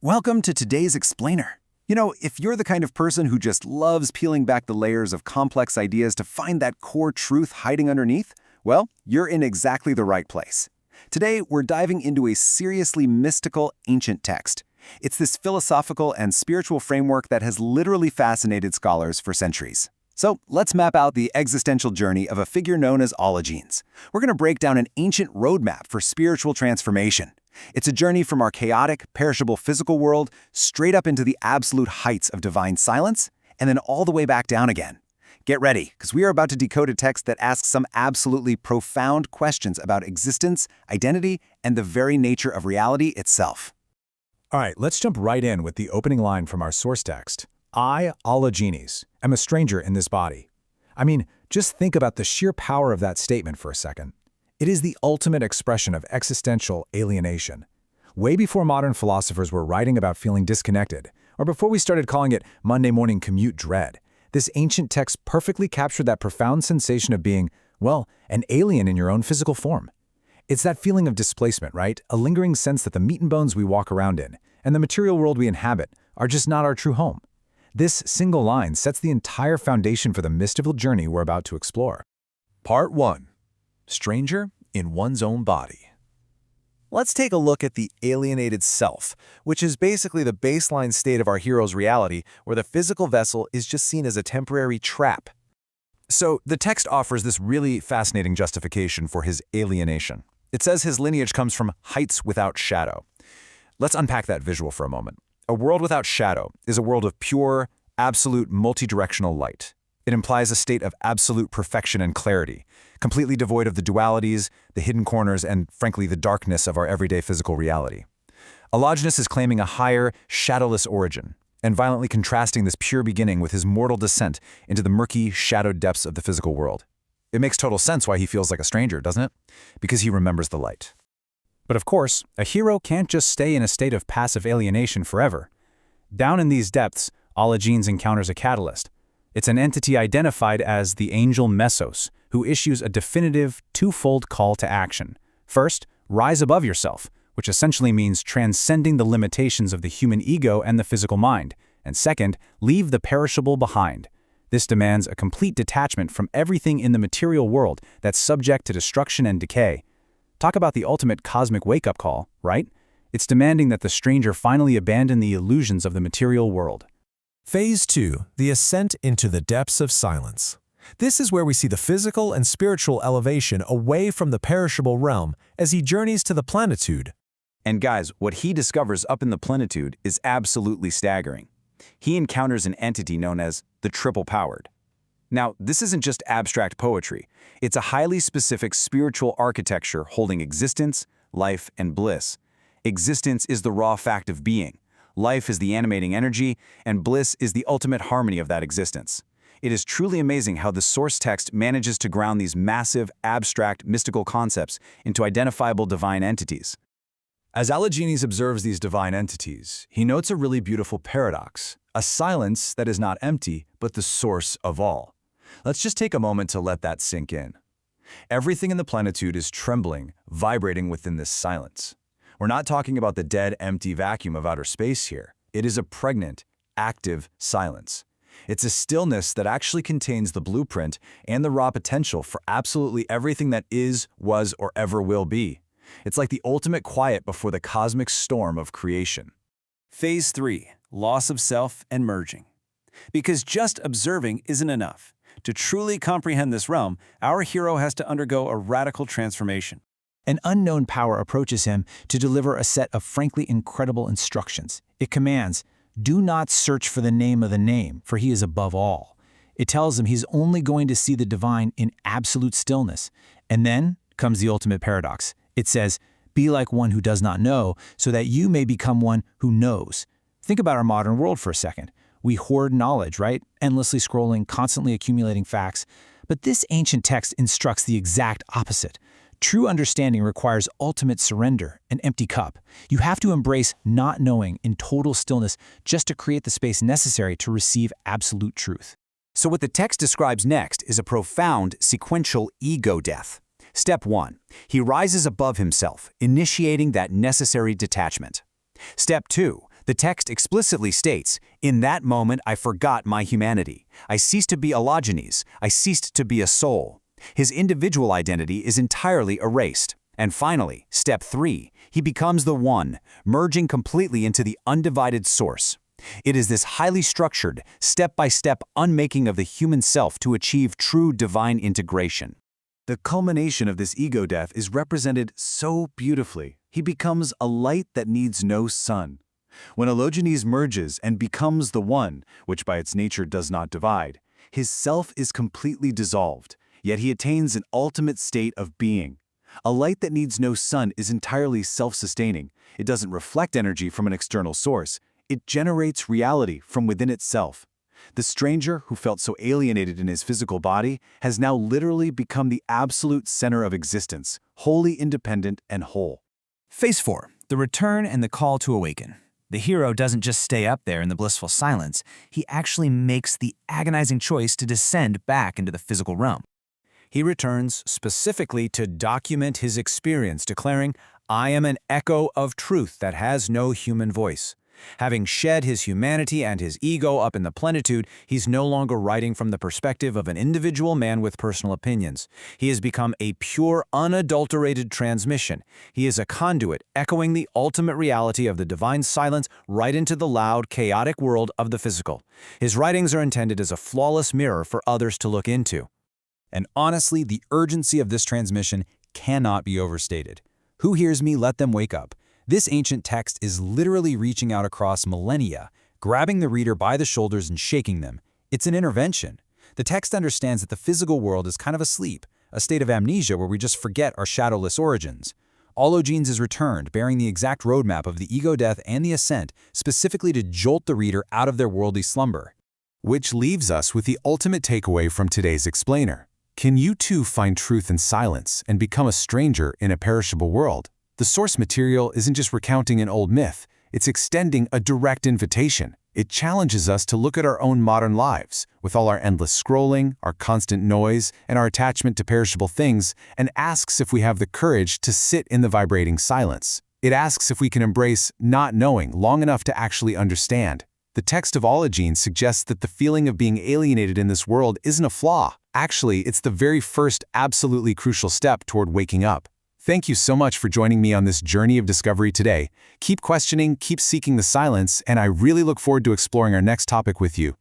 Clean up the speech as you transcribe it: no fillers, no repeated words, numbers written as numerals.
Welcome to today's Explainer. If you're the kind of person who just loves peeling back the layers of complex ideas to find that core truth hiding underneath, well, you're in exactly the right place. Today, we're diving into a seriously mystical ancient text. It's this philosophical and spiritual framework that has literally fascinated scholars for centuries. So let's map out the existential journey of a figure known as Allogenes. We're going to break down an ancient roadmap for spiritual transformation. It's a journey from our chaotic, perishable physical world straight up into the absolute heights of divine silence, and then all the way back down again. Get ready, because we are about to decode a text that asks some absolutely profound questions about existence, identity, and the very nature of reality itself. All right, let's jump right in with the opening line from our source text. I, Allogenes, am a stranger in this body. Just think about the sheer power of that statement for a second. It is the ultimate expression of existential alienation. Way before modern philosophers were writing about feeling disconnected, or before we started calling it Monday morning commute dread, this ancient text perfectly captured that profound sensation of being, an alien in your own physical form. It's that feeling of displacement, right? A lingering sense that the meat and bones we walk around in, and the material world we inhabit, are just not our true home. This single line sets the entire foundation for the mystical journey we're about to explore. Part 1. Stranger in one's own body. Let's take a look at the alienated self, which is basically the baseline state of our hero's reality, where the physical vessel is just seen as a temporary trap. So the text offers this really fascinating justification for his alienation. It says his lineage comes from heights without shadow. Let's unpack that visual for a moment. A world without shadow is a world of pure, absolute, multidirectional light. It implies a state of absolute perfection and clarity, completely devoid of the dualities, the hidden corners, and, frankly, the darkness of our everyday physical reality. Allogenes is claiming a higher, shadowless origin, and violently contrasting this pure beginning with his mortal descent into the murky, shadowed depths of the physical world. It makes total sense why he feels like a stranger, doesn't it? Because he remembers the light. But of course, a hero can't just stay in a state of passive alienation forever. Down in these depths, Allogenes encounters a catalyst. It's an entity identified as the angel Mesos, who issues a definitive, twofold call to action. First, rise above yourself, which essentially means transcending the limitations of the human ego and the physical mind. And second, leave the perishable behind. This demands a complete detachment from everything in the material world that's subject to destruction and decay. Talk about the ultimate cosmic wake-up call, right? It's demanding that the stranger finally abandon the illusions of the material world. Phase 2, the ascent into the depths of silence. This is where we see the physical and spiritual elevation away from the perishable realm as he journeys to the plenitude. And guys, what he discovers up in the plenitude is absolutely staggering. He encounters an entity known as the triple-powered. Now, this isn't just abstract poetry. It's a highly specific spiritual architecture holding existence, life, and bliss. Existence is the raw fact of being. Life is the animating energy, and bliss is the ultimate harmony of that existence. It is truly amazing how the source text manages to ground these massive, abstract, mystical concepts into identifiable divine entities. As Allogenes observes these divine entities, he notes a really beautiful paradox, a silence that is not empty, but the source of all. Let's just take a moment to let that sink in. Everything in the plenitude is trembling, vibrating within this silence. We're not talking about the dead, empty vacuum of outer space here. It is a pregnant, active silence. It's a stillness that actually contains the blueprint and the raw potential for absolutely everything that is, was, or ever will be. It's like the ultimate quiet before the cosmic storm of creation. Phase 3, loss of self and merging. Because just observing isn't enough. To truly comprehend this realm, our hero has to undergo a radical transformation. An unknown power approaches him to deliver a set of frankly incredible instructions. It commands, "Do not search for the name of the name, for he is above all." It tells him he's only going to see the divine in absolute stillness. And then comes the ultimate paradox. It says, "Be like one who does not know, so that you may become one who knows." Think about our modern world for a second. We hoard knowledge, right? Endlessly scrolling, constantly accumulating facts. But this ancient text instructs the exact opposite. True understanding requires ultimate surrender, an empty cup. You have to embrace not knowing in total stillness just to create the space necessary to receive absolute truth. So what the text describes next is a profound, sequential ego death. Step 1. He rises above himself, initiating that necessary detachment. Step 2. The text explicitly states, "In that moment I forgot my humanity. I ceased to be Allogenes. I ceased to be a soul." His individual identity is entirely erased. And finally, step 3, he becomes the One, merging completely into the undivided source. It is this highly structured, step-by-step unmaking of the human self to achieve true divine integration. The culmination of this ego death is represented so beautifully. He becomes a light that needs no sun. When Allogenes merges and becomes the One, which by its nature does not divide, his self is completely dissolved, yet he attains an ultimate state of being. A light that needs no sun is entirely self-sustaining. It doesn't reflect energy from an external source. It generates reality from within itself. The stranger who felt so alienated in his physical body has now literally become the absolute center of existence, wholly independent and whole. Phase 4. The return and the call to awaken. The hero doesn't just stay up there in the blissful silence, he actually makes the agonizing choice to descend back into the physical realm. He returns specifically to document his experience, declaring, "I am an echo of truth that has no human voice." Having shed his humanity and his ego up in the plenitude, he's no longer writing from the perspective of an individual man with personal opinions. He has become a pure, unadulterated transmission. He is a conduit, echoing the ultimate reality of the divine silence right into the loud, chaotic world of the physical. His writings are intended as a flawless mirror for others to look into. And honestly, the urgency of this transmission cannot be overstated. Who hears me, let them wake up. This ancient text is literally reaching out across millennia, grabbing the reader by the shoulders and shaking them. It's an intervention. The text understands that the physical world is kind of asleep, a state of amnesia where we just forget our shadowless origins. Allogenes is returned, bearing the exact roadmap of the ego death and the ascent, specifically to jolt the reader out of their worldly slumber. Which leaves us with the ultimate takeaway from today's explainer. Can you too find truth in silence and become a stranger in a perishable world? The source material isn't just recounting an old myth, it's extending a direct invitation. It challenges us to look at our own modern lives, with all our endless scrolling, our constant noise, and our attachment to perishable things, and asks if we have the courage to sit in the vibrating silence. It asks if we can embrace not knowing long enough to actually understand. The text of Allogenes suggests that the feeling of being alienated in this world isn't a flaw. Actually, it's the very first absolutely crucial step toward waking up. Thank you so much for joining me on this journey of discovery today. Keep questioning, keep seeking the silence, and I really look forward to exploring our next topic with you.